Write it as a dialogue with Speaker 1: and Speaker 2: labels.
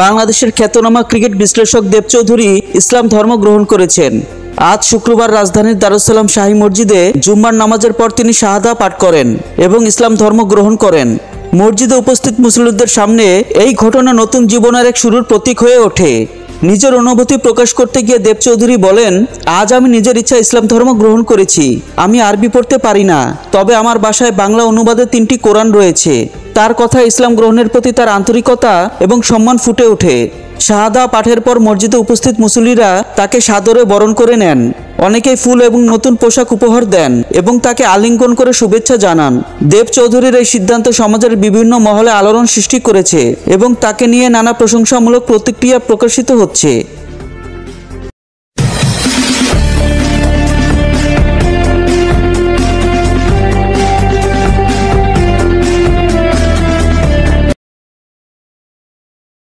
Speaker 1: বাংলাদেশের খ্যাতনামা ক্রিকেট বিশ্লেষক দেব চৌধুরী ইসলাম ধর্ম গ্রহণ করেছেন। আজ শুক্রবার রাজধানীর দারুস-সালাম শাহী মসজিদে জুম্মার নামাজের পর তিনি শাহাদা পাঠ করেন এবং ইসলাম ধর্ম গ্রহণ করেন। মসজিদে উপস্থিত মুসল্লিদের সামনে এই ঘটনা নতুন জীবনের এক শুরুর প্রতীক হয়ে ওঠে। নিজের অনুভূতি প্রকাশ করতে গিয়ে দেব চৌধুরী বলেন, আজ আমি নিজের ইচ্ছা ইসলাম ধর্ম গ্রহণ করেছি। আমি আরবি পড়তে পারি না, তবে আমার বাসায় বাংলা অনুবাদে 3টি কোরআন রয়েছে। তার কথা ইসলাম গ্রহণের প্রতি তার আন্তরিকতা এবং সম্মান ফুটে ওঠে। শাহাদা পাঠের পর মসজিদে উপস্থিত মুসল্লিরা তাকে সাদরে বরণ করে নেন। অনেকেই ফুল এবং নতুন পোশাক উপহার দেন এবং তাকে আলিঙ্গন করে শুভেচ্ছা জানান। দেব চৌধুরীর এই সিদ্ধান্ত সমাজের বিভিন্ন মহলে আলোড়ন সৃষ্টি করেছে এবং তাকে নিয়ে নানা প্রশংসামূলক প্রতিক্রিয়া প্রকাশিত হচ্ছে।